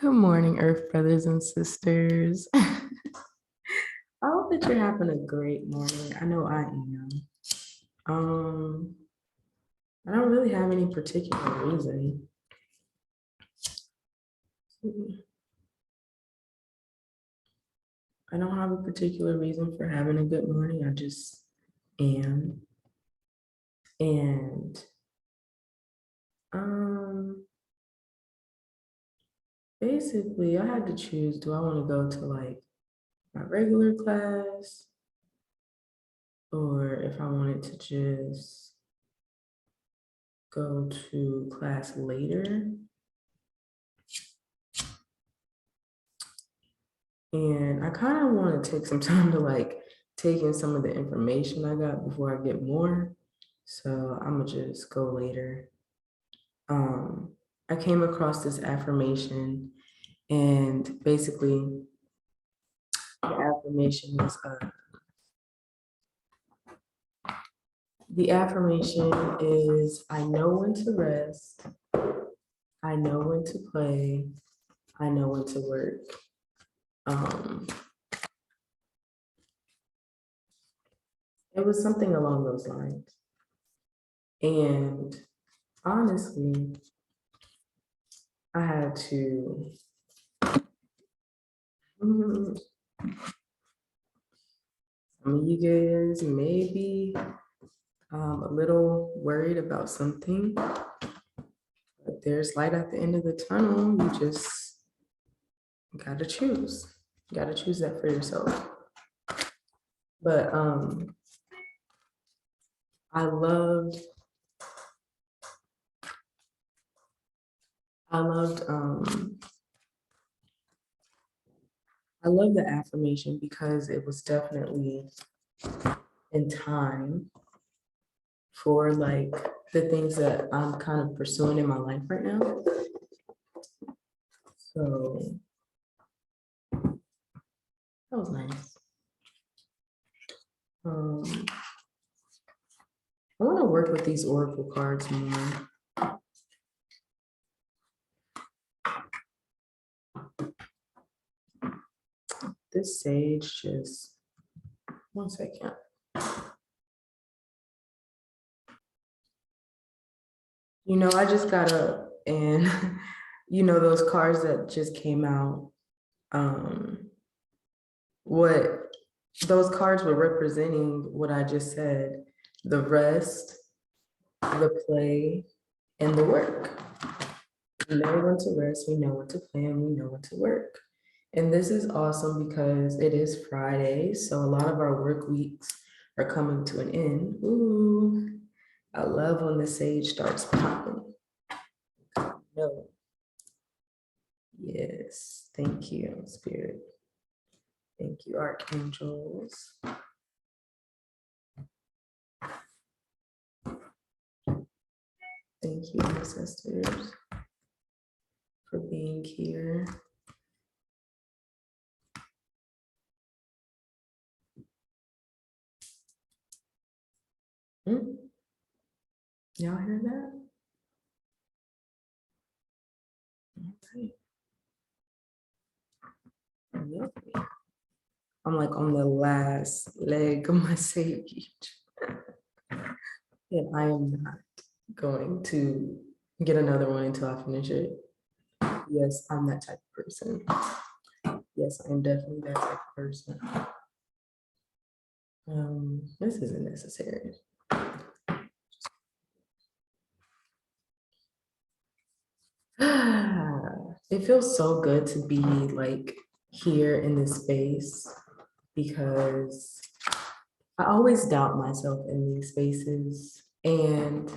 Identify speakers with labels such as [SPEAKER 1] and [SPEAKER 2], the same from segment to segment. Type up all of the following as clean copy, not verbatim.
[SPEAKER 1] Good morning, Earth brothers and sisters. I hope that you're having a great morning. I know I am. Um, I don't really have any particular reason. I don't have a particular reason for having a good morning. I just am. And um, basically, I had to choose, do I want to go to like my regular class or if I wanted to just go to class later? And I kind of want to take some time to like take in some of the information I got before I get more. So I'm gonna just go later. I came across this affirmation, and basically the affirmation was I know when to rest, I know when to play, I know when to work. It was something along those lines. And honestly, I had to, some of you guys may be a little worried about something, but there's light at the end of the tunnel. You just gotta choose. You gotta choose that for yourself. But I loved the affirmation because it was definitely in time for like the things that I'm kind of pursuing in my life right now. So that was nice. I want to work with these oracle cards more. This sage just, one second. You know, I just got up and, you know, those cards that just came out, what those cards were representing what I just said, the rest, the play, and the work. We know when to rest, we know when to play, and we know when to work. And this is awesome because it is Friday, so a lot of our work weeks are coming to an end. Ooh, I love when the sage starts popping. No. Yes, thank you, Spirit. Thank you, archangels. Thank you, ancestors, for being here. Y'all hear that? Okay. Lovely. I'm like on the last leg of my sage. And I am not going to get another one until I finish it. Yes, I'm that type of person. Yes, I am definitely that type of person. This isn't necessary. It feels so good to be like here in this space because I always doubt myself in these spaces, and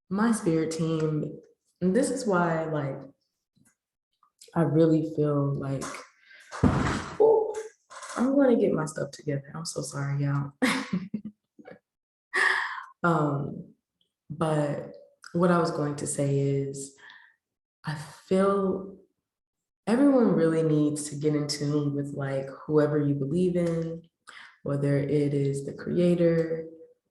[SPEAKER 1] my spirit team, and this is why like I really feel like, oh, I'm gonna get my stuff together. I'm so sorry, y'all. But what I was going to say is I feel everyone really needs to get in tune with like whoever you believe in, whether it is the creator,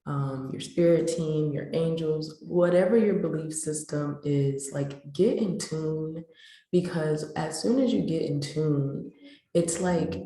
[SPEAKER 1] your spirit team, your angels, whatever your belief system is, like get in tune because as soon as you get in tune, it's like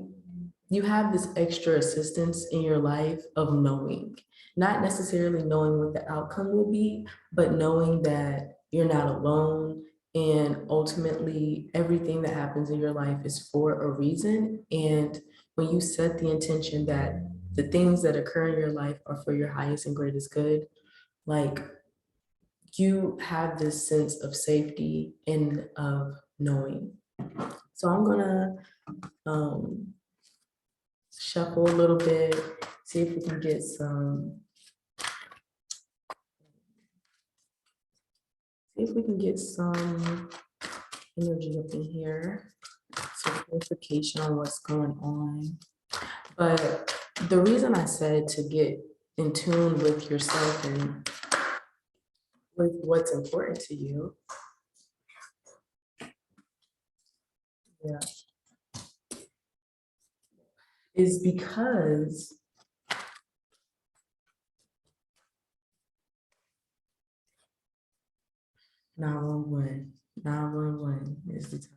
[SPEAKER 1] you have this extra assistance in your life of knowing, not necessarily knowing what the outcome will be, but knowing that you're not alone. And ultimately, everything that happens in your life is for a reason. And when you set the intention that the things that occur in your life are for your highest and greatest good, like you have this sense of safety and of knowing. So I'm gonna shuffle a little bit, see if we can get some energy up in here, some clarification on what's going on. But the reason I said to get in tune with yourself and with what's important to you, yeah, is because 911, 911 is the time.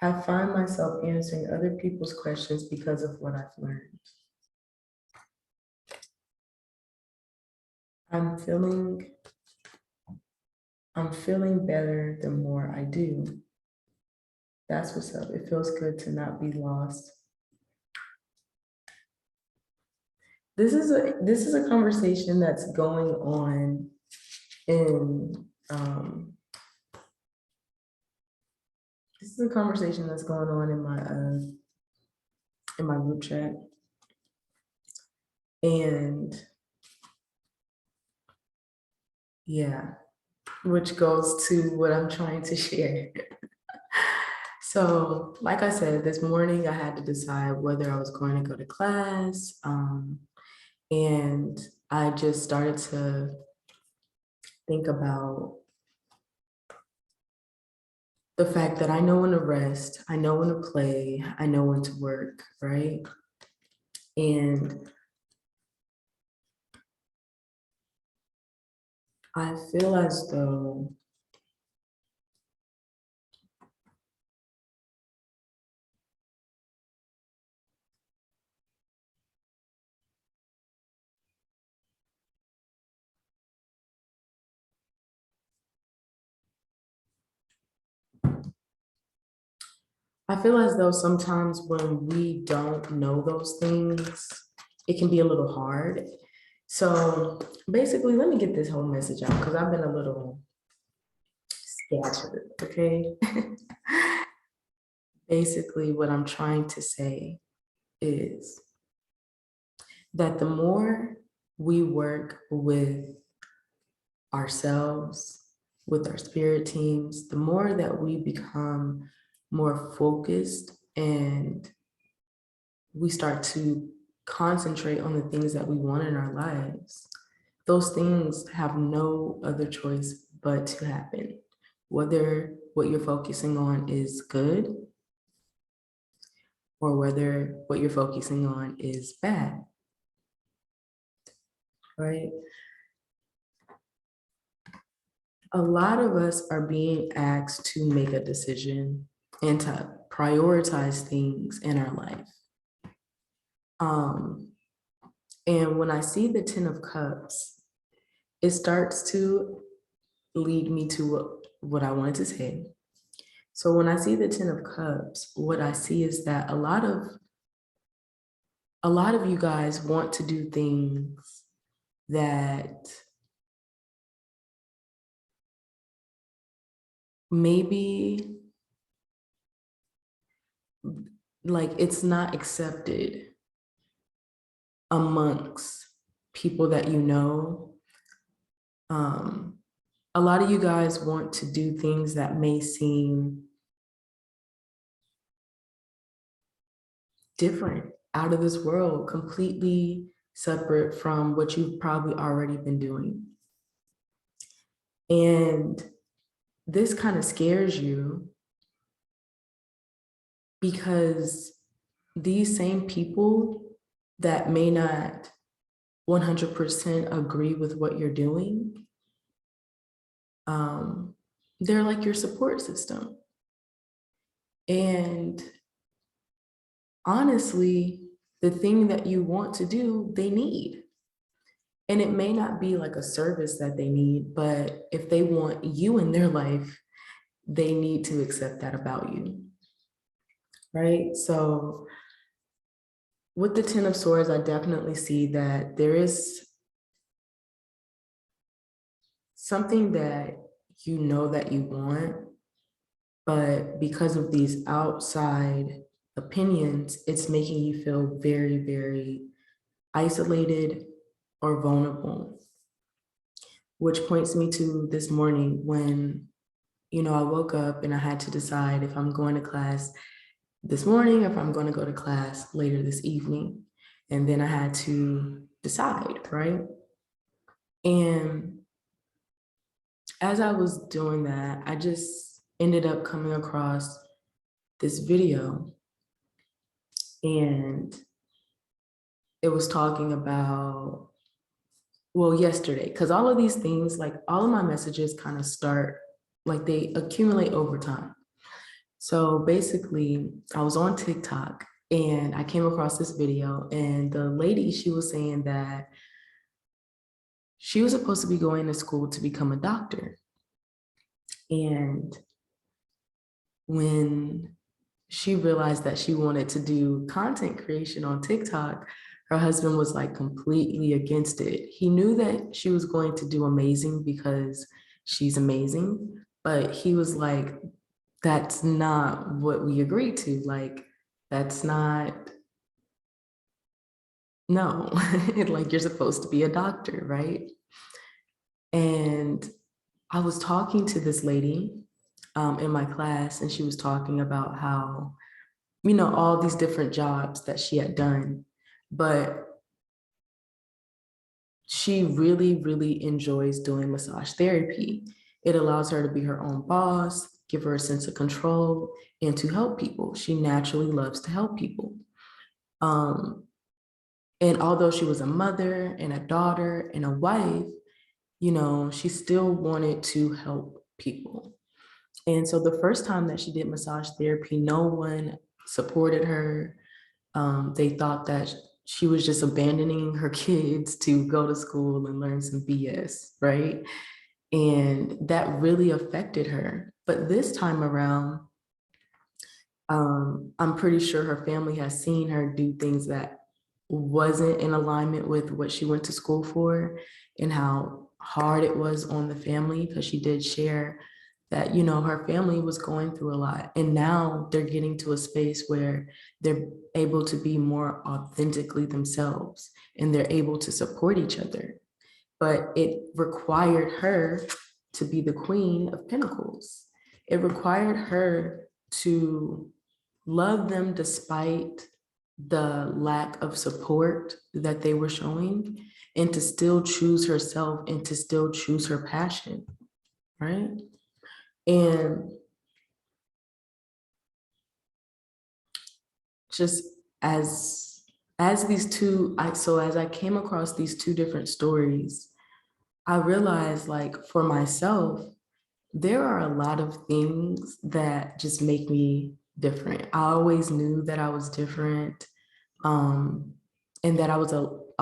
[SPEAKER 1] I find myself answering other people's questions because of what I've learned. I'm feeling better the more I do. That's what's up. It feels good to not be lost. This is a conversation that's going on in this is a conversation that's going on in my group chat. And yeah, which goes to what I'm trying to share. So, like I said, this morning I had to decide whether I was going to go to class. And I just started to think about the fact that I know when to rest, I know when to play, I know when to work, right? And I feel as though sometimes when we don't know those things, it can be a little hard. So basically, let me get this whole message out because I've been a little scattered, okay? Basically, what I'm trying to say is that the more we work with ourselves, with our spirit teams, the more that we become more focused and we start to concentrate on the things that we want in our lives, those things have no other choice but to happen. Whether what you're focusing on is good or whether what you're focusing on is bad, right? A lot of us are being asked to make a decision and to prioritize things in our life. And when I see the 10 of Cups, it starts to lead me to what I wanted to say. So when I see the 10 of Cups, what I see is that a lot of you guys want to do things that maybe like it's not accepted amongst people that you know. A lot of you guys want to do things that may seem different, out of this world, completely separate from what you've probably already been doing. And this kind of scares you because these same people that may not 100% agree with what you're doing they're like your support system. And honestly, the thing that you want to do, they need. And it may not be like a service that they need, but if they want you in their life, they need to accept that about you, right? So with the Ten of Swords, I definitely see that there is something that you know that you want, but because of these outside opinions, it's making you feel very, very isolated or vulnerable, which points me to this morning when, I woke up and I had to decide if I'm going to class this morning, if I'm going to go to class later this evening. And then I had to decide, right? And as I was doing that, I just ended up coming across this video, and it was talking about, well, yesterday, because all of these things, like all of my messages kind of start, like they accumulate over time. So basically, I was on TikTok and I came across this video, and the lady, she was saying that she was supposed to be going to school to become a doctor. And when she realized that she wanted to do content creation on TikTok, her husband was like completely against it. He knew that she was going to do amazing because she's amazing, but he was like, that's not what we agreed to. Like, that's not, no, like you're supposed to be a doctor, right? And I was talking to this lady in my class, and she was talking about how, all these different jobs that she had done, but she really, really enjoys doing massage therapy. It allows her to be her own boss, give her a sense of control, and to help people. She naturally loves to help people. And although she was a mother and a daughter and a wife, she still wanted to help people. And so the first time that she did massage therapy, no one supported her. They thought that she was just abandoning her kids to go to school and learn some BS, right? And that really affected her. But this time around, I'm pretty sure her family has seen her do things that wasn't in alignment with what she went to school for, and how hard it was on the family, because she did share that, her family was going through a lot. And now they're getting to a space where they're able to be more authentically themselves, and they're able to support each other. But it required her to be the Queen of Pentacles. It required her to love them despite the lack of support that they were showing, and to still choose herself and to still choose her passion, right? And just as these two, as I came across these two different stories, I realized, like, for myself, there are a lot of things that just make me different. I always knew that I was different, and that I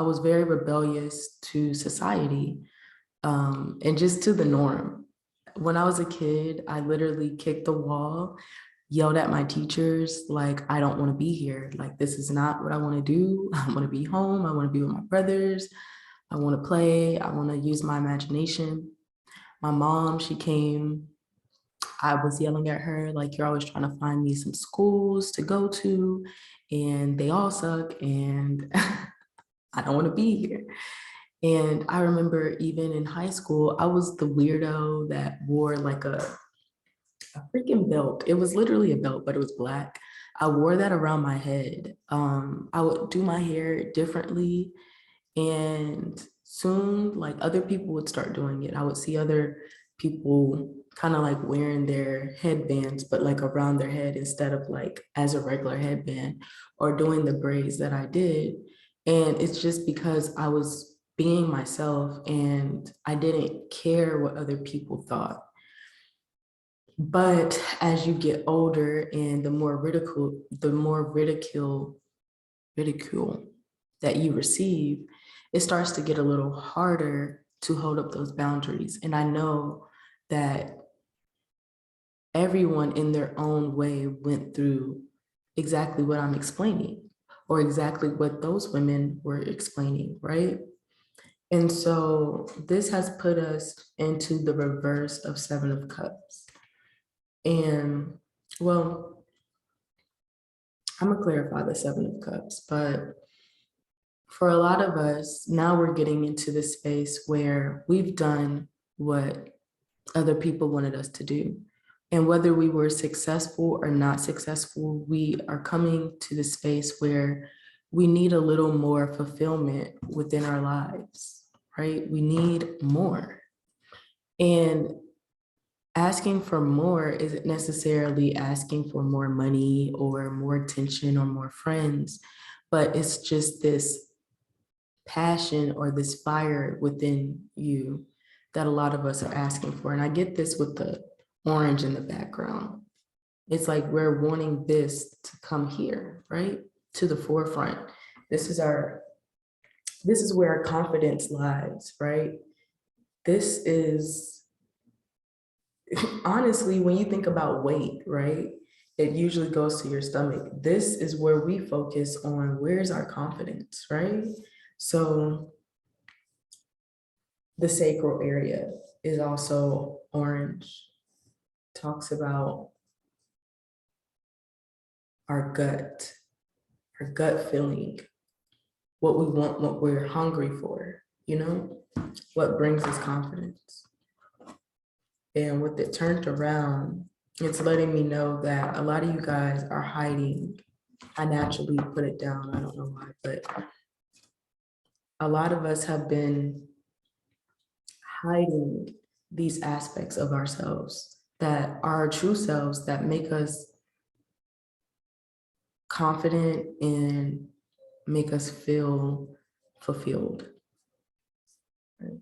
[SPEAKER 1] was very rebellious to society, and just to the norm. When I was a kid, I literally kicked the wall, yelled at my teachers, like, I don't want to be here. Like, this is not what I want to do. I want to be home. I want to be with my brothers. I want to play. I want to use my imagination. My mom, she came, I was yelling at her, like, you're always trying to find me some schools to go to, and they all suck, and I don't want to be here. And I remember even in high school, I was the weirdo that wore like a freaking belt. It was literally a belt, but it was black. I wore that around my head. I would do my hair differently, and soon, like, other people would start doing it. I would see other people kind of like wearing their headbands, but like around their head instead of like as a regular headband, or doing the braids that I did. And it's just because I was being myself, and I didn't care what other people thought. But as you get older and the more ridicule that you receive, it starts to get a little harder to hold up those boundaries. And I know that everyone in their own way went through exactly what I'm explaining, or exactly what those women were explaining, right? And so this has put us into the reverse of Seven of Cups. And well, I'm gonna clarify the Seven of Cups, but for a lot of us, now we're getting into the space where we've done what other people wanted us to do. And whether we were successful or not successful, we are coming to the space where we need a little more fulfillment within our lives, right? We need more. And asking for more isn't necessarily asking for more money or more attention or more friends, but it's just this passion or this fire within you that a lot of us are asking for. And I get this with the orange in the background. It's like we're wanting this to come here, right? To the forefront. This is where our confidence lies, right? This is honestly, when you think about weight, right? It usually goes to your stomach. This is where we focus on where's our confidence, right? So the sacral area is also orange, talks about our gut feeling, what we want, what we're hungry for, what brings us confidence. And with it turned around, it's letting me know that a lot of you guys are hiding. I naturally put it down, I don't know why, but a lot of us have been hiding these aspects of ourselves that are our true selves, that make us confident and make us feel fulfilled. Right?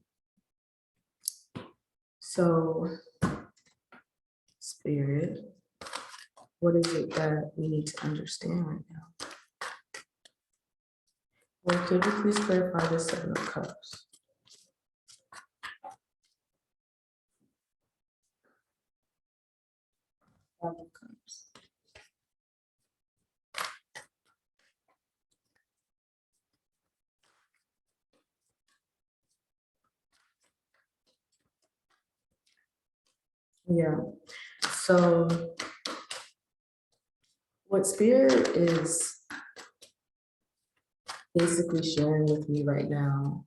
[SPEAKER 1] So, Spirit, what is it that we need to understand right now? Well, could you please clarify the Seven of Cups? Five of Cups. Yeah. So what Spirit is basically sharing with me right now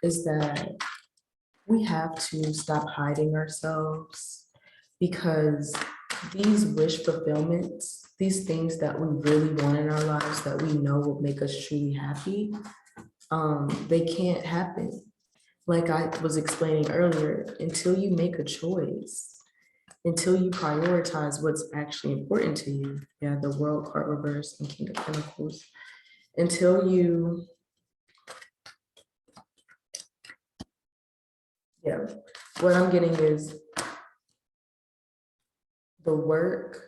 [SPEAKER 1] is that we have to stop hiding ourselves, because these wish fulfillments, these things that we really want in our lives that we know will make us truly happy, they can't happen. Like I was explaining earlier, until you make a choice, until you prioritize what's actually important to you. Yeah, the World card reverse and King of Pentacles. Until you, yeah, what I'm getting is the work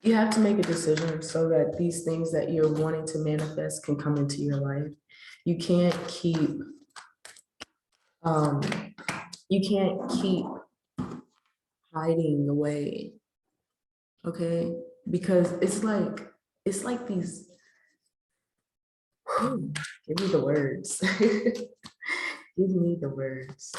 [SPEAKER 1] you have to make a decision so that these things that you're wanting to manifest can come into your life. You can't keep, um, you can't keep hiding away, okay? Because it's like these, give me the words. Give me the words.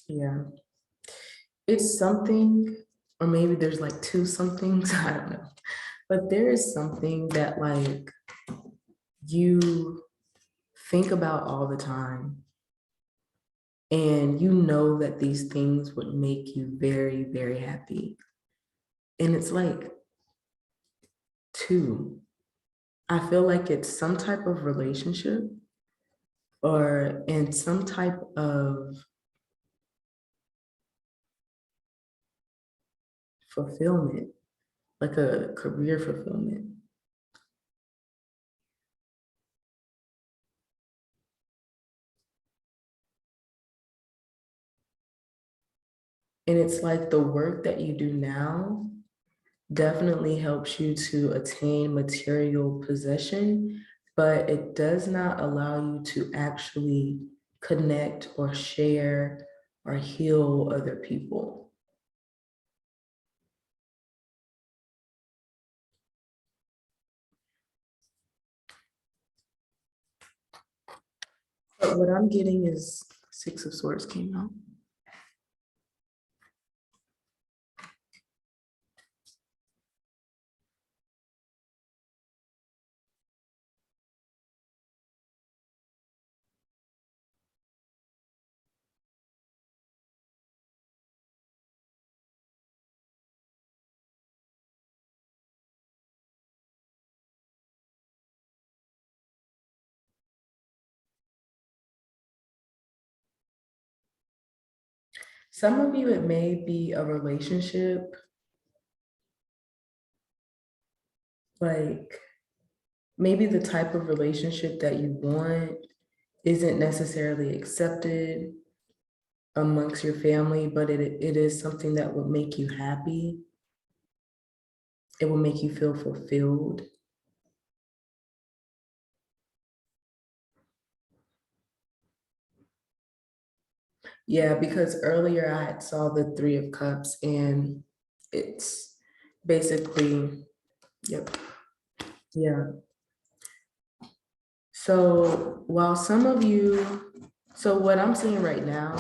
[SPEAKER 1] Yeah, it's something, or maybe there's like two somethings, I don't know. But there is something that like you think about all the time. And you know that these things would make you very, very happy. And it's like two. I feel like it's some type of relationship or in some type of fulfillment, like a career fulfillment. And it's like the work that you do now definitely helps you to attain material possession, but it does not allow you to actually connect or share or heal other people. But what I'm getting is Six of Swords came out. Some of you, it may be a relationship, like maybe the type of relationship that you want isn't necessarily accepted amongst your family, but it is something that would make you happy. It will make you feel fulfilled. Yeah, because earlier I had saw the Three of Cups and it's basically, yep, yeah. So while some of you, so what I'm seeing right now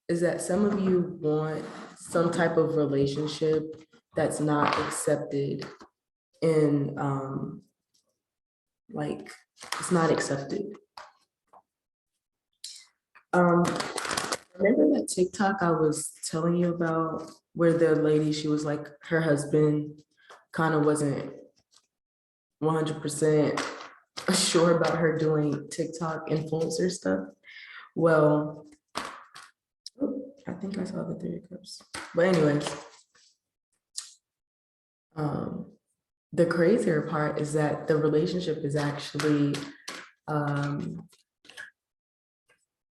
[SPEAKER 1] is that some of you want some type of relationship that's not accepted in like it's not accepted. Um, remember that TikTok I was telling you about where the lady, she was like, her husband kind of wasn't 100% sure about her doing TikTok influencer stuff? Well, I think I saw the Three of Cups. But anyways, um, the crazier part is that the relationship is actually, um,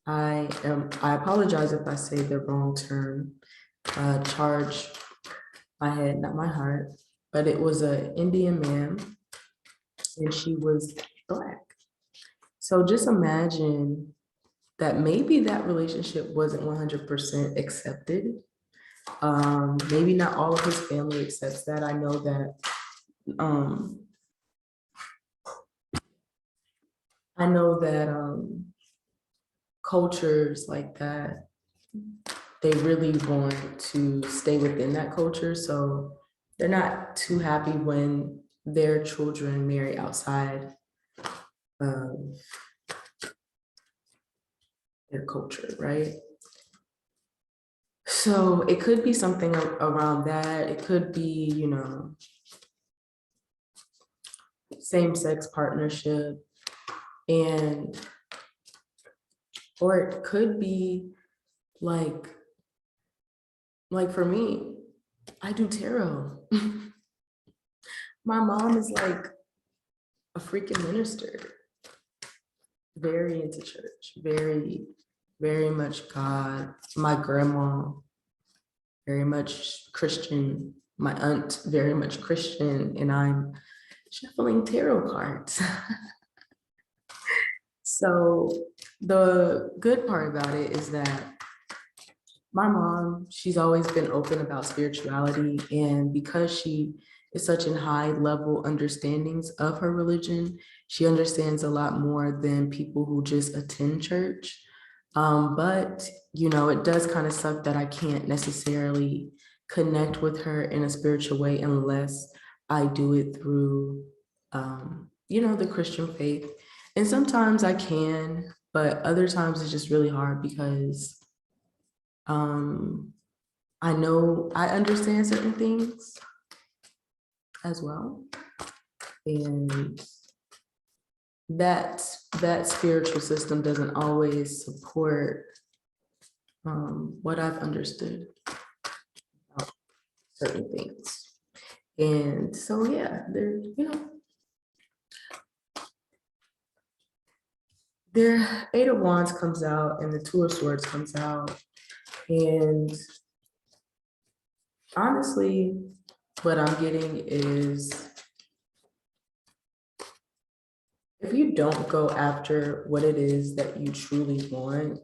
[SPEAKER 1] I apologize if I say the wrong term, charge my head, not my heart, but it was an Indian man and she was Black. So just imagine that maybe that relationship wasn't 100% accepted. Maybe not all of his family accepts that. I know that um, cultures like that, they really want to stay within that culture. So they're not too happy when their children marry outside of their culture, right? So it could be something around that. It could be, same-sex partnership, and or it could be like for me, I do tarot. My mom is like a freaking minister, very into church, very, very much God. My grandma, very much Christian. My aunt, very much Christian, and I'm shuffling tarot cards. So the good part about it is that my mom, she's always been open about spirituality. And because she is such in high level understandings of her religion, she understands a lot more than people who just attend church. But it does kind of suck that I can't necessarily connect with her in a spiritual way unless I do it through, the Christian faith. And sometimes I can, but other times it's just really hard because um, I know I understand certain things as well. And that spiritual system doesn't always support what I've understood about certain things. And so, yeah, their Eight of Wands comes out and the Two of Swords comes out. And honestly, what I'm getting is if you don't go after what it is that you truly want,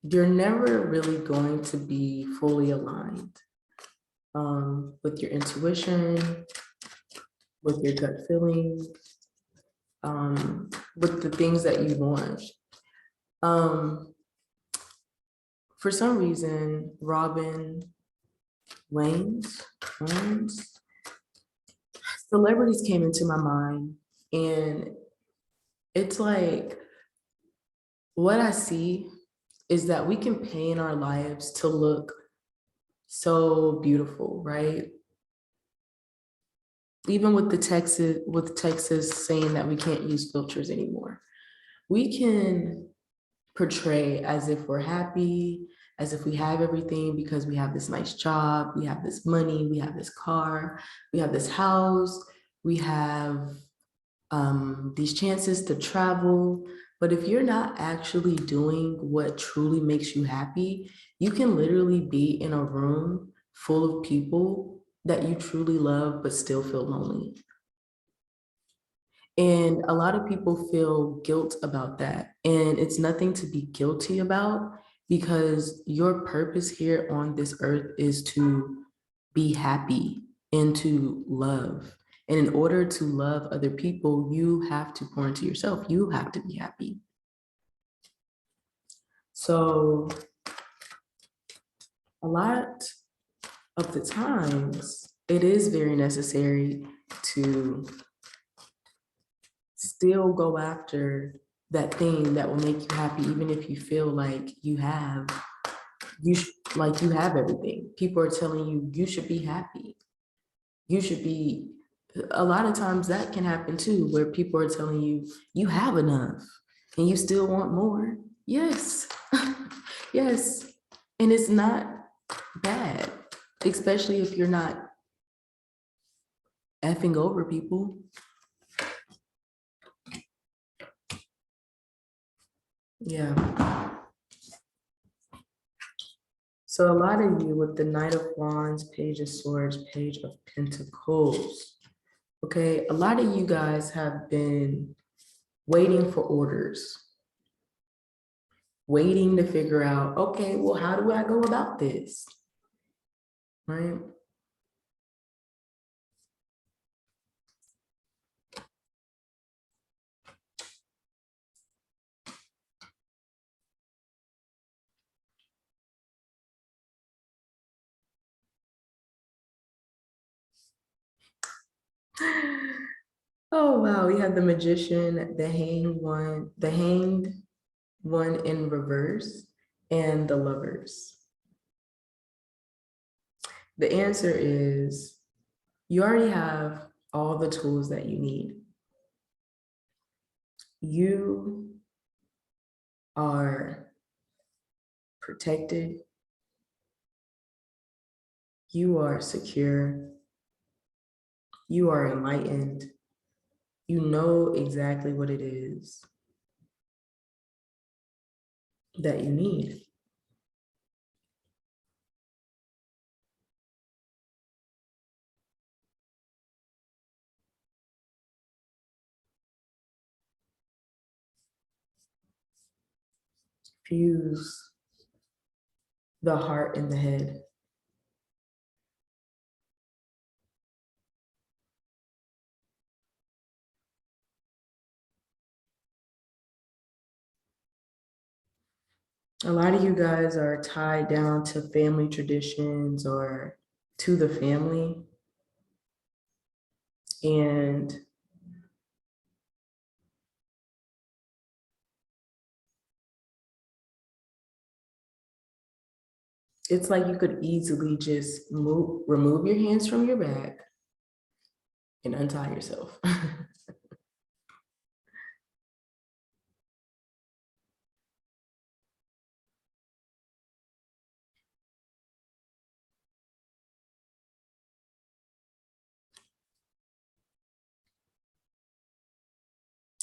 [SPEAKER 1] you're never really going to be fully aligned with your intuition, with your gut feeling, with the things that you want. For some reason, Robin Williams, celebrities came into my mind, and it's like what I see is that we can paint our lives to look so beautiful, right? Even with Texas saying that we can't use filters anymore, we can portray as if we're happy, as if we have everything because we have this nice job, we have this money, we have this car, we have this house, we have these chances to travel. But if you're not actually doing what truly makes you happy, you can literally be in a room full of people that you truly love, but still feel lonely. And a lot of people feel guilt about that. And it's nothing to be guilty about because your purpose here on this earth is to be happy and to love. And in order to love other people, you have to pour into yourself. You have to be happy. So a lot of the times, it is very necessary to still go after that thing that will make you happy, even if you feel like you have everything. People are telling you you should be happy. You should be. A lot of times that can happen too, where people are telling you you have enough and you still want more. Yes, yes, and it's not bad, especially if you're not effing over people. Yeah. So a lot of you with the Knight of Wands, Page of Swords, Page of Pentacles, okay, a lot of you guys have been waiting for orders, waiting to figure out, okay, well, how do I go about this, right? Oh, wow, we have the Magician, the Hanged One in reverse, and the Lovers. The answer is you already have all the tools that you need. You are protected. You are secure. You are enlightened. You know exactly what it is that you need. Fuse the heart and the head. A lot of you guys are tied down to family traditions or to the family. And it's like you could easily just remove your hands from your back and untie yourself.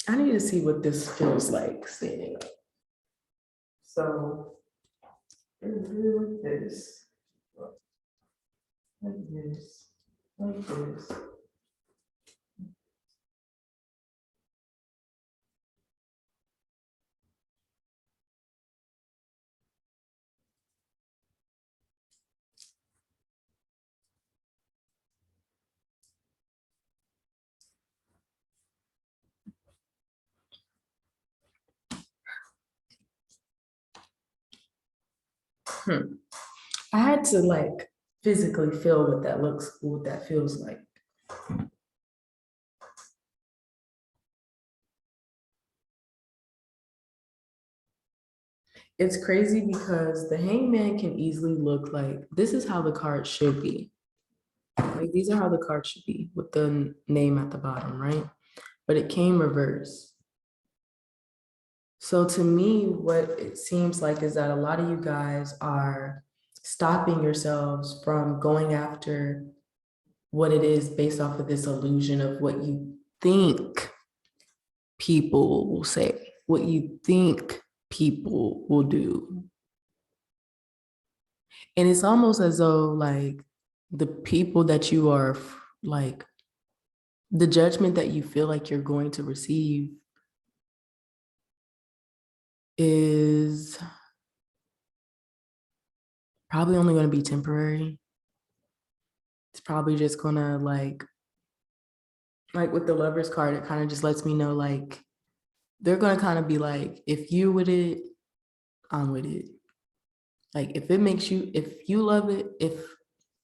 [SPEAKER 1] I need to see what this feels like standing up. So, like this, like this, like this. I had to like physically feel what that feels like. It's crazy because the hangman can easily look like this is how the card should be. Like these are how the card should be with the name at the bottom, right? But it came reverse. So to me, what it seems like is that a lot of you guys are stopping yourselves from going after what it is based off of this illusion of what you think people will say, what you think people will do. And it's almost as though like the people that you are like, the judgment that you feel like you're going to receive is probably only going to be temporary. It's probably just going to like with the Lovers card, it kind of just lets me know like they're going to kind of be like, if you with it, I'm with it. Like if it makes you, if you love it, if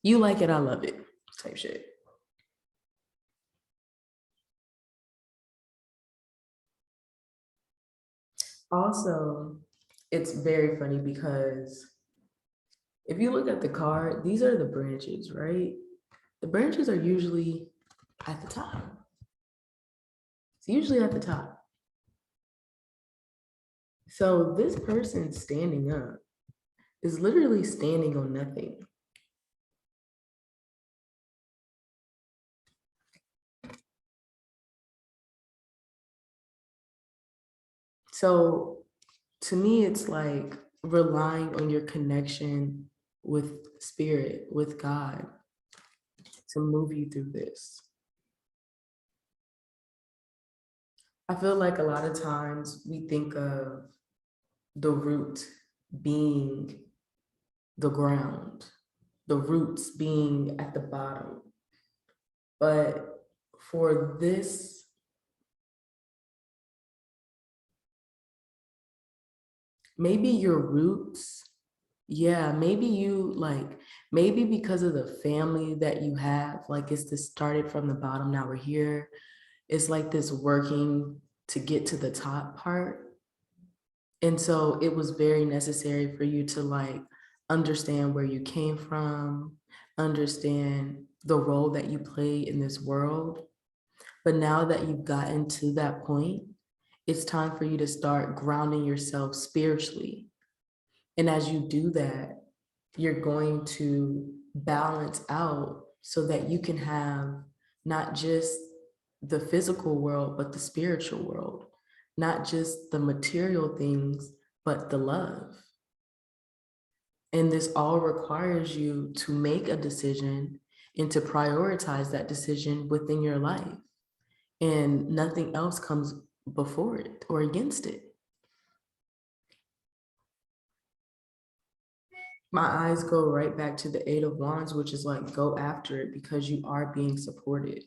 [SPEAKER 1] you like it, I love it type shit. Also, it's very funny because if you look at the card, these are the branches, right? The branches are usually at the top. It's usually at the top. So this person standing up is literally standing on nothing. So to me, it's like relying on your connection with spirit, with God to move you through this. I feel like a lot of times we think of the root being the ground, the roots being at the bottom. But for this, maybe your roots, yeah, maybe you like, maybe because of the family that you have, like it's this started from the bottom, now we're here. It's like this working to get to the top part. And so it was very necessary for you to like understand where you came from, understand the role that you play in this world. But now that you've gotten to that point, it's time for you to start grounding yourself spiritually. And as you do that, you're going to balance out so that you can have not just the physical world, but the spiritual world, not just the material things, but the love. And this all requires you to make a decision and to prioritize that decision within your life. And nothing else comes before it or against it. My eyes go right back to the Eight of Wands, which is like, go after it because you are being supported.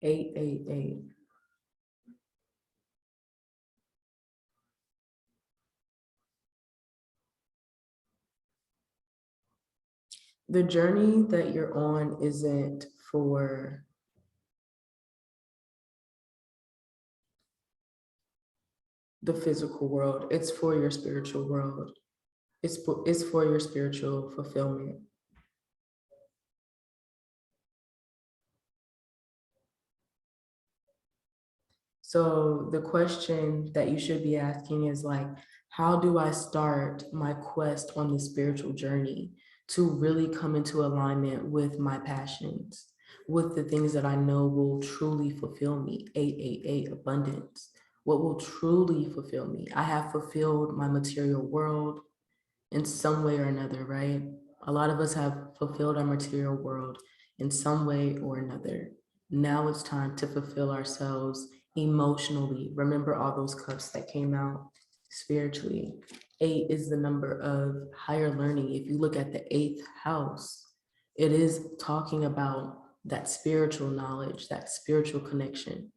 [SPEAKER 1] 888. The journey that you're on isn't for the physical world, it's for your spiritual world. It's for your spiritual fulfillment. So the question that you should be asking is like, how do I start my quest on the spiritual journey to really come into alignment with my passions, with the things that I know will truly fulfill me? 888 abundance. What will truly fulfill me? I have fulfilled my material world in some way or another, right? A lot of us have fulfilled our material world in some way or another. Now it's time to fulfill ourselves emotionally. Remember all those cups that came out spiritually. 8 is the number of higher learning. If you look at the 8th house, it is talking about that spiritual knowledge, that spiritual connection.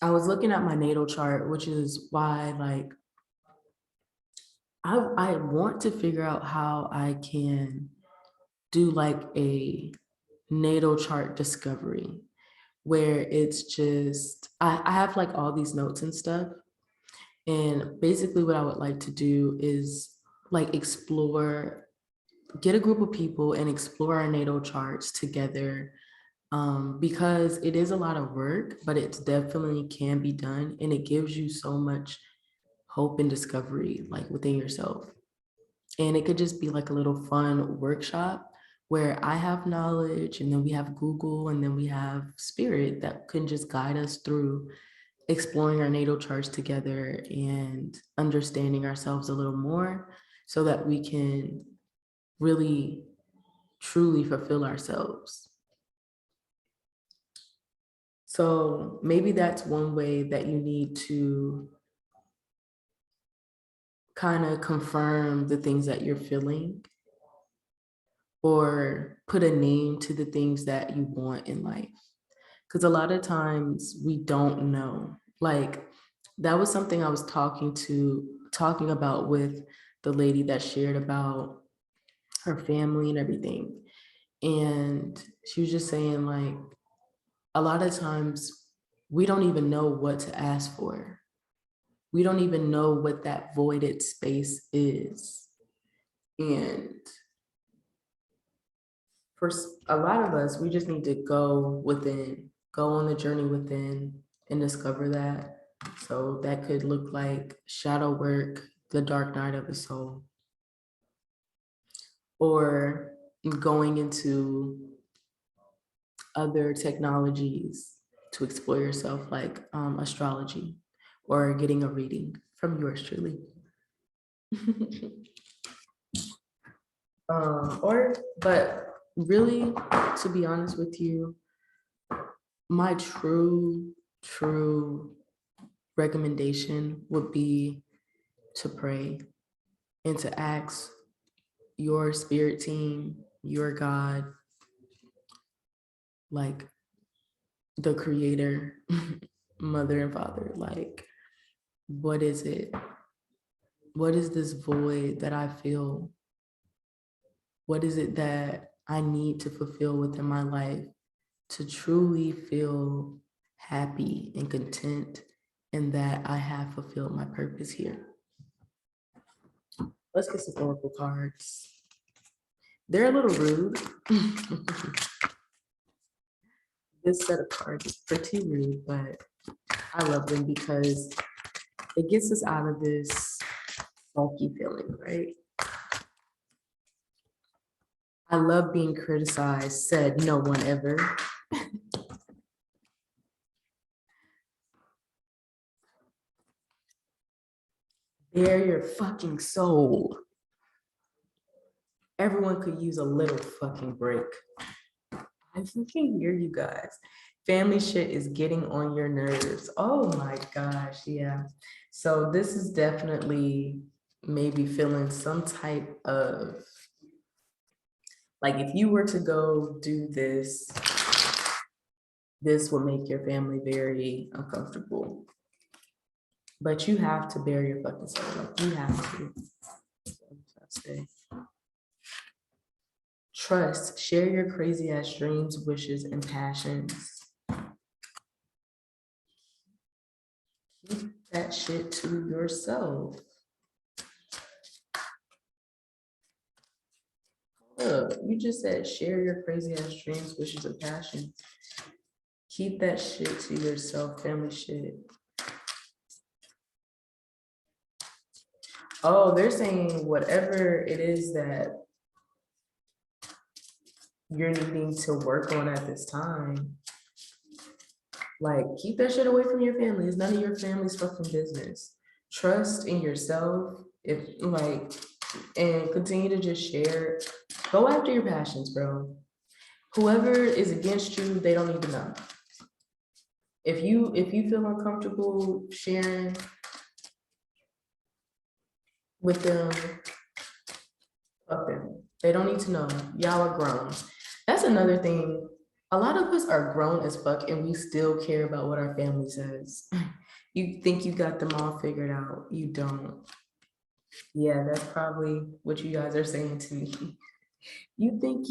[SPEAKER 1] I was looking at my natal chart, which is why like I want to figure out how I can do like a natal chart discovery where it's just, I have like all these notes and stuff. And basically what I would like to do is like explore, get a group of people and explore our natal charts together, because it is a lot of work, but it definitely can be done. And it gives you so much hope and discovery like within yourself. And it could just be like a little fun workshop where I have knowledge and then we have Google and then we have Spirit that can just guide us through exploring our natal charts together and understanding ourselves a little more so that we can really truly fulfill ourselves. So maybe that's one way that you need to kind of confirm the things that you're feeling or put a name to the things that you want in life. Because a lot of times we don't know. Like that was something I was talking about with the lady that shared about her family and everything. And she was just saying like a lot of times we don't even know what to ask for. We don't even know what that voided space is. And for a lot of us, we just need to go within, go on the journey within and discover that. So that could look like shadow work, the dark night of the soul, or going into other technologies to explore yourself, like astrology, or getting a reading from yours truly. But really, to be honest with you, my true recommendation would be to pray and to ask your spirit team, your God, like the creator, mother and father, like, what is it? What is this void that I feel? What is it that I need to fulfill within my life to truly feel happy and content and that I have fulfilled my purpose here? Let's get some oracle cards. They're a little rude. This set of cards is pretty rude, but I love them because it gets us out of this sulky feeling, right? I love being criticized, said no one ever. Bare your fucking soul. Everyone could use a little fucking break. I fucking hear you guys. Family shit is getting on your nerves. Oh my gosh, yeah. So this is definitely maybe feeling some type of, like if you were to go do this this will make your family very uncomfortable. But you have to bear your fucking soul. Like, you have to. Say. Trust, share your crazy ass dreams, wishes, and passions. Keep that shit to yourself. You just said share your crazy ass dreams, wishes, and passions. Keep that shit to yourself, family shit. Oh, they're saying whatever it is that you're needing to work on at this time, like, keep that shit away from your family. It's none of your family's fucking business. Trust in yourself, if like, and continue to just share. Go after your passions, bro. Whoever is against you, they don't need to know. If you feel uncomfortable sharing with them, fuck them. They don't need to know. Y'all are grown. That's another thing. A lot of us are grown as fuck and we still care about what our family says. You think you got them all figured out. You don't. Yeah, that's probably what you guys are saying to me. You think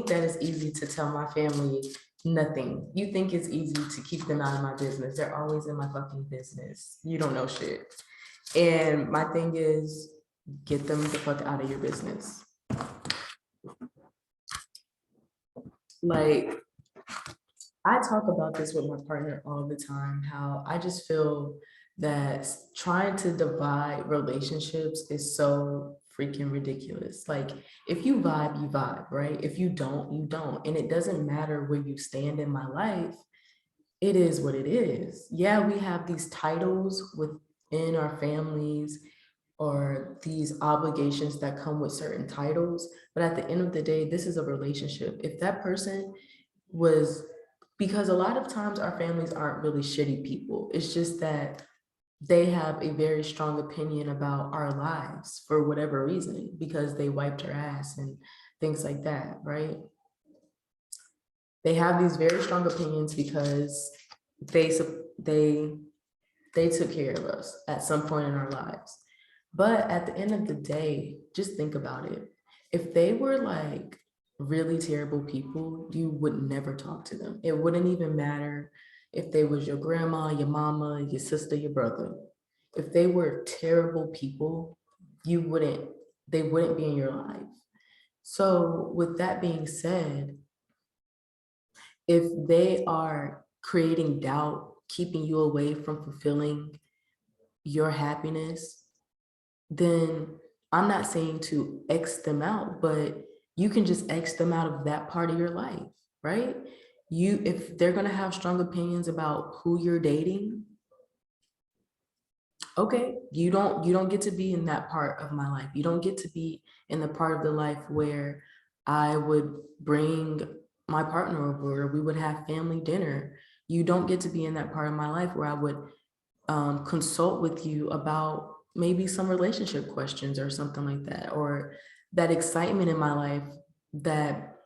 [SPEAKER 1] that it's easy to tell my family nothing. You think it's easy to keep them out of my business. They're always in my fucking business. You don't know shit. And my thing is, get them the fuck out of your business. Like, I talk about this with my partner all the time, how I just feel that trying to divide relationships is so freaking ridiculous. Like, if you vibe, you vibe, right? If you don't, you don't. And it doesn't matter where you stand in my life. It is what it is. Yeah, we have these titles within our families or these obligations that come with certain titles. But at the end of the day, this is a relationship. If that person was, because a lot of times our families aren't really shitty people. It's just that they have a very strong opinion about our lives for whatever reason, because they wiped our ass and things like that, right? They have these very strong opinions because they took care of us at some point in our lives. But at the end of the day, just think about it. If they were like really terrible people, you would never talk to them. It wouldn't even matter if they was your grandma, your mama, your sister, your brother. If they were terrible people, they wouldn't be in your life. So with that being said, if they are creating doubt, keeping you away from fulfilling your happiness, then I'm not saying to X them out, but you can just X them out of that part of your life, right? If they're gonna have strong opinions about who you're dating, okay, you don't get to be in that part of my life. You don't get to be in the part of the life where I would bring my partner over, or we would have family dinner. You don't get to be in that part of my life where I would consult with you about maybe some relationship questions or something like that, or that excitement in my life that,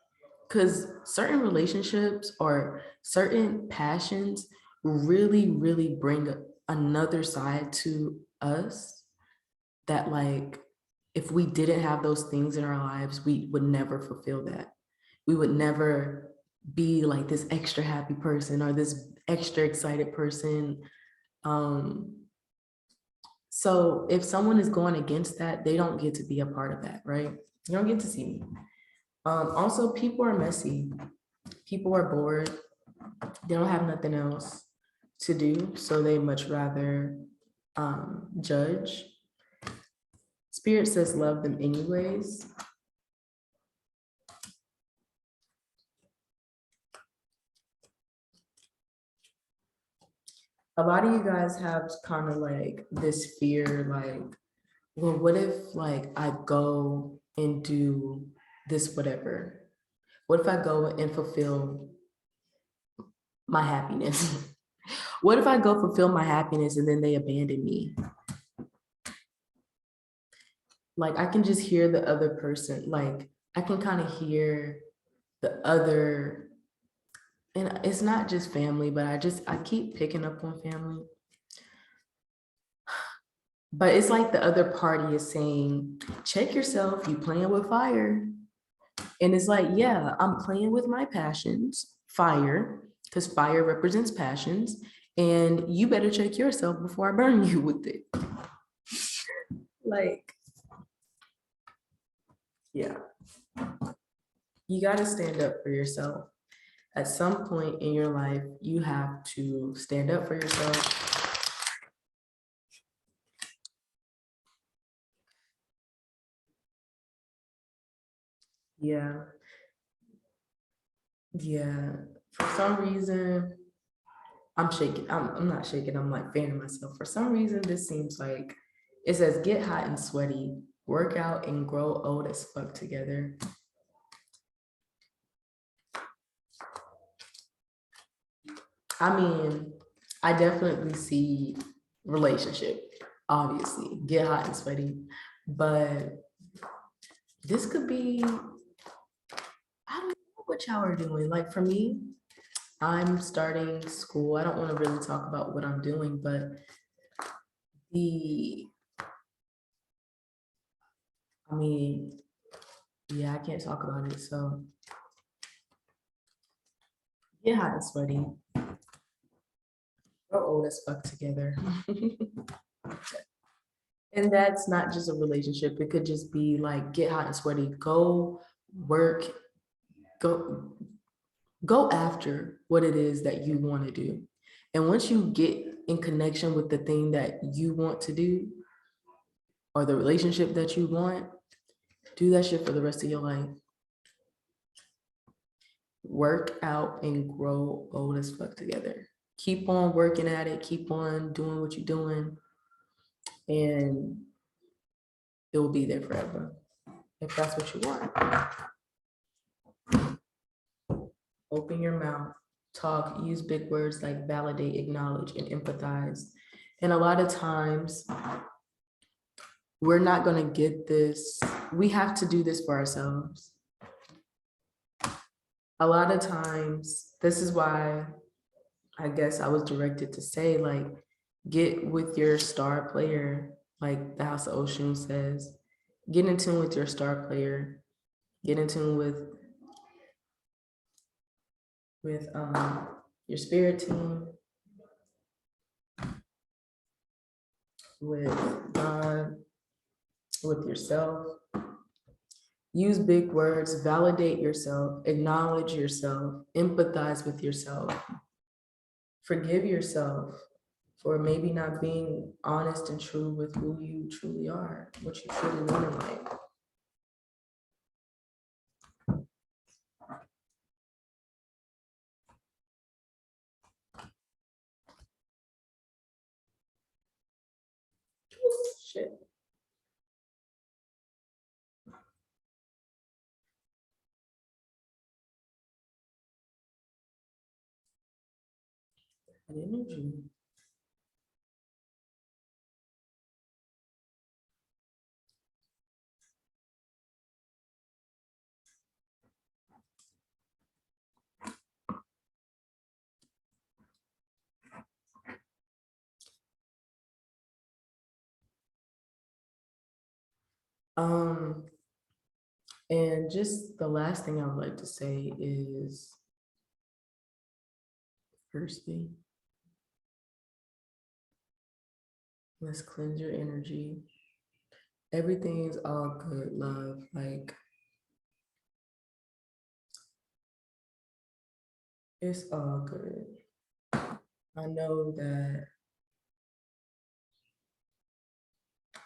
[SPEAKER 1] because certain relationships or certain passions really, really bring another side to us that, like, if we didn't have those things in our lives, we would never fulfill that. We would never be like this extra happy person or this extra excited person. So if someone is going against that, they don't get to be a part of that, right? You don't get to see me. Also, people are messy. People are bored. They don't have nothing else to do, so they much rather judge. Spirit says love them anyways. A lot of you guys have kind of like this fear, like, well, what if like I go and do this, whatever? What if I go and fulfill my happiness? What if I go fulfill my happiness and then they abandon me? Like, I can just hear the other person, like I can kind of hear the other, and it's not just family, but I keep picking up on family. But it's like the other party is saying, check yourself, you playing with fire. And it's like, yeah, I'm playing with my passions, fire, because fire represents passions. And you better check yourself before I burn you with it. Like, yeah. You got to stand up for yourself. At some point in your life, you have to stand up for yourself. Yeah. Yeah. For some reason, I'm shaking. I'm not shaking. I'm like fanning myself. For some reason, this seems like it says get hot and sweaty, work out and grow old as fuck together. I mean, I definitely see relationship, obviously, get hot and sweaty, but this could be, I don't know what y'all are doing. Like for me, I'm starting school. I don't want to really talk about what I'm doing, but the, I mean, yeah, I can't talk about it. So get hot and sweaty. We're old as fuck together. And that's not just a relationship. It could just be like get hot and sweaty. Go work, go go after what it is that you want to do. And once you get in connection with the thing that you want to do or the relationship that you want, do that shit for the rest of your life. Work out and grow old as fuck together. Keep on working at it, keep on doing what you're doing, and it will be there forever if that's what you want. Open your mouth, talk, use big words like validate, acknowledge, and empathize. And a lot of times, we're not going to get this. We have to do this for ourselves. A lot of times, this is why I guess I was directed to say, like, get with your star player, like the House of Oshun says, get in tune with your star player, get in tune with your spirit team, with God, with yourself. Use big words, validate yourself, acknowledge yourself, empathize with yourself, forgive yourself for maybe not being honest and true with who you truly are, what you truly want in life. Shit. Energy. Um, and just the last thing I would like to say is, firstly, let's cleanse your energy. Everything's all good, love. Like, it's all good. I know that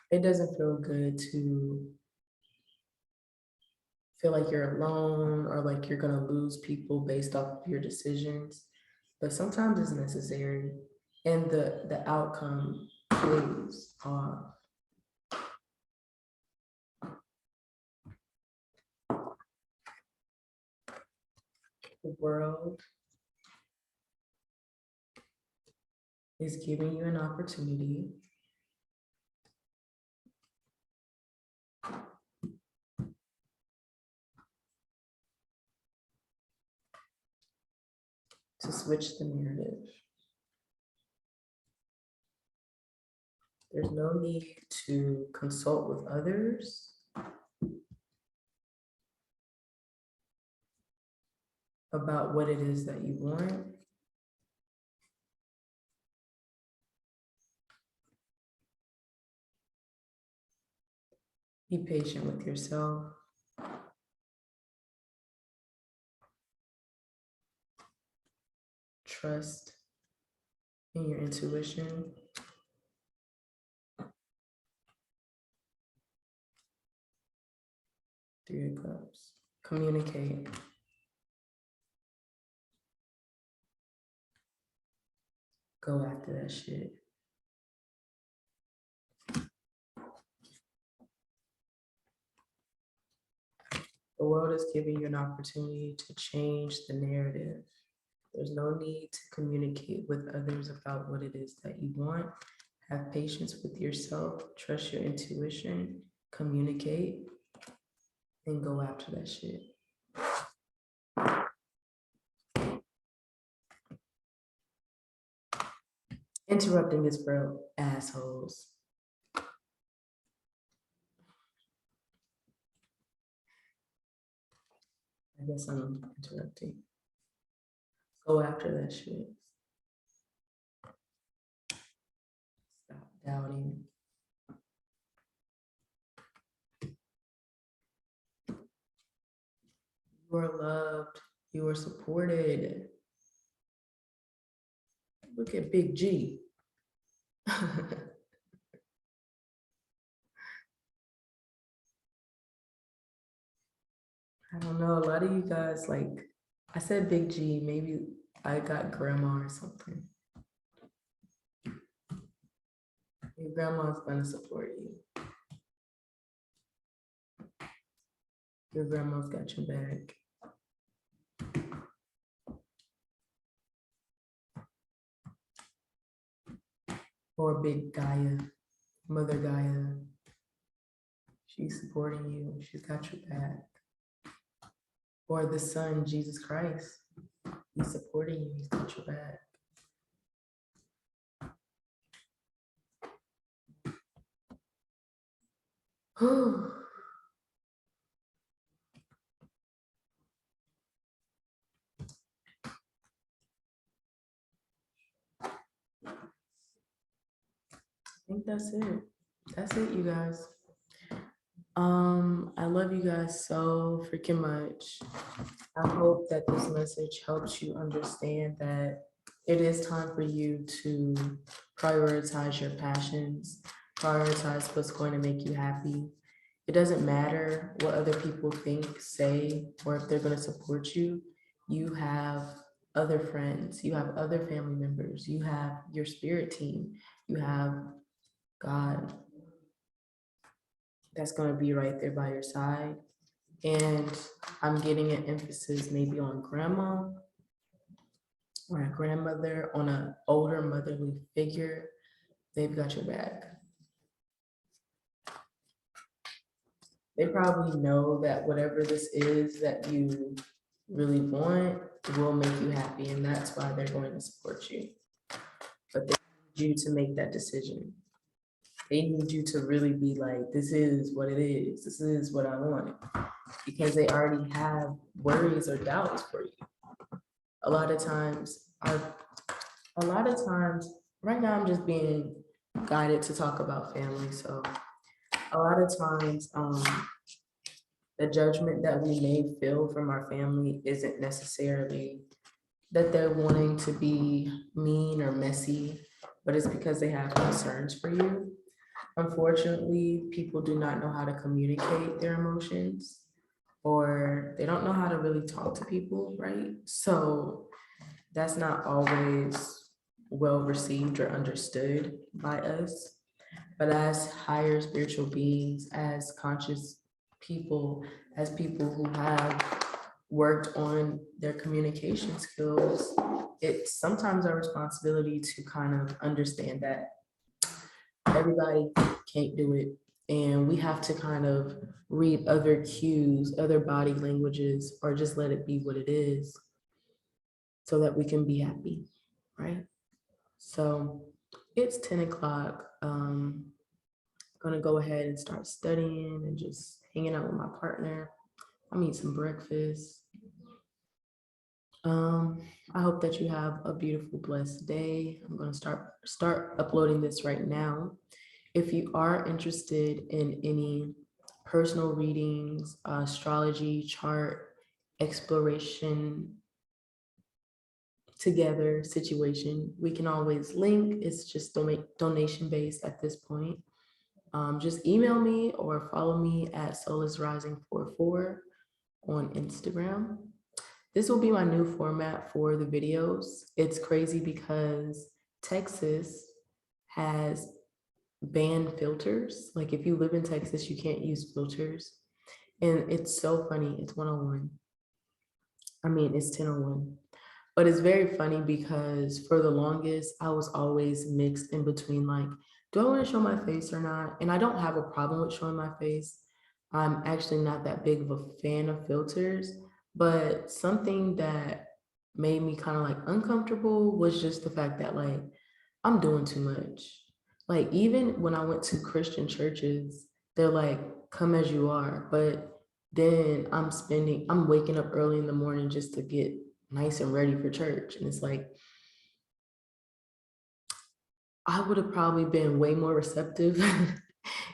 [SPEAKER 1] it doesn't feel good to feel like you're alone or like you're gonna lose people based off of your decisions, but sometimes it's necessary, and the outcome plays off. The world is giving you an opportunity to switch the narrative. There's no need to consult with others about what it is that you want. Be patient with yourself. Trust in your intuition. 3 of Cups. Communicate. Go after that shit. The world is giving you an opportunity to change the narrative. There's no need to communicate with others about what it is that you want. Have patience with yourself, trust your intuition, communicate, and go after that shit. Interrupting is for assholes. I guess I'm interrupting. Go after that shit. Stop doubting. You are loved. You are supported. Look at Big G. I don't know, a lot of you guys, like, I said Big G, maybe I got grandma or something. Your grandma's gonna support you. Your grandma's got your back. Or Big Gaia, Mother Gaia. She's supporting you, she's got your back. Or the Son, Jesus Christ, he's supporting you, he's got your back. I think that's it. That's it, you guys. I love you guys so freaking much. I hope that this message helps you understand that it is time for you to prioritize your passions, prioritize what's going to make you happy. It doesn't matter what other people think, say, or if they're going to support you. You have other friends, you have other family members, you have your spirit team, you have God that's going to be right there by your side. And I'm getting an emphasis maybe on grandma or a grandmother, on an older motherly figure. They've got your back. They probably know that whatever this is that you really want will make you happy, and that's why they're going to support you. But they need you to make that decision. They need you to really be like, this is what it is. This is what I want. Because they already have worries or doubts for you. A lot of times, right now I'm just being guided to talk about family. So a lot of times, the judgment that we may feel from our family isn't necessarily that they're wanting to be mean or messy, but it's because they have concerns for you. Unfortunately, people do not know how to communicate their emotions, or they don't know how to really talk to people, right? So that's not always well received or understood by us. But as higher spiritual beings, as conscious people, as people who have worked on their communication skills, it's sometimes our responsibility to kind of understand that everybody can't do it. And we have to kind of read other cues, other body languages, or just let it be what it is. so that we can be happy, right? So it's 10 o'clock. Gonna go ahead and start studying and just hanging out with my partner. I'll eat some breakfast. I hope that you have a beautiful, blessed day. I'm gonna start uploading this right now. If you are interested in any personal readings, astrology, chart, exploration together situation, we can always link. It's just donation based at this point. Just email me or follow me at solisrising44 on Instagram. This will be my new format for the videos. It's crazy because Texas has banned filters. Like if you live in Texas, you can't use filters. And it's so funny. It's 101. I mean, it's 10:01. But it's very funny because for the longest, I was always mixed in between like, do I want to show my face or not? And I don't have a problem with showing my face. I'm actually not that big of a fan of filters, but something that made me kind of like uncomfortable was just the fact that like I'm doing too much. Like even when I went to Christian churches, they're like, come as you are. But then I'm waking up early in the morning just to get nice and ready for church. And it's like, I would have probably been way more receptive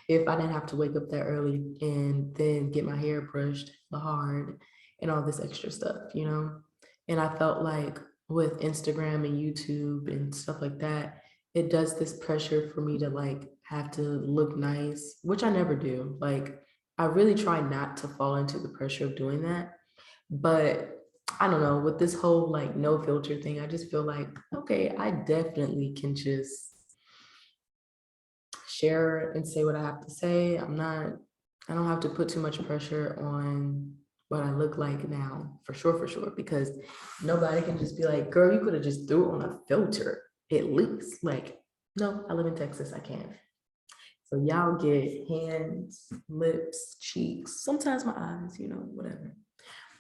[SPEAKER 1] if I didn't have to wake up that early and then get my hair brushed hard and all this extra stuff, you know? And I felt like with Instagram and YouTube and stuff like that, it does this pressure for me to like have to look nice, which I never do. Like, I really try not to fall into the pressure of doing that. But I don't know, with this whole like no filter thing, I just feel like, okay, I definitely can just share and say what I have to say. I don't have to put too much pressure on what I look like now, for sure, because nobody can just be like, girl, you could have just threw on a filter at least. Like, no, I live in Texas, I can't. So y'all get hands, lips, cheeks, sometimes my eyes, you know, whatever.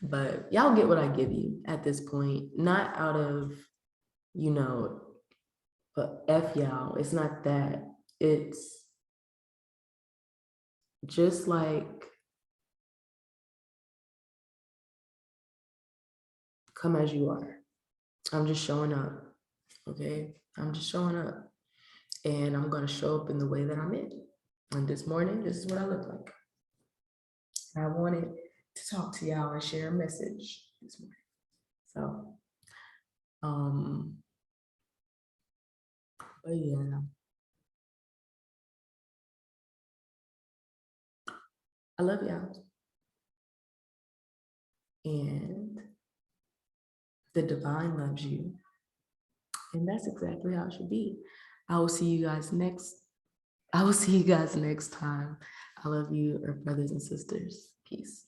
[SPEAKER 1] But y'all get what I give you at this point, not out of, you know, but F y'all. It's not that. It's just like, come as you are. I'm just showing up. Okay. I'm just showing up. And I'm going to show up in the way that I'm in. And this morning, this is what I look like. I wanted to talk to y'all and share a message this morning. So, but yeah, I love y'all. And the divine loves you. And that's exactly how it should be. I will see you guys next. I will see you guys next time. I love you, our brothers and sisters. Peace.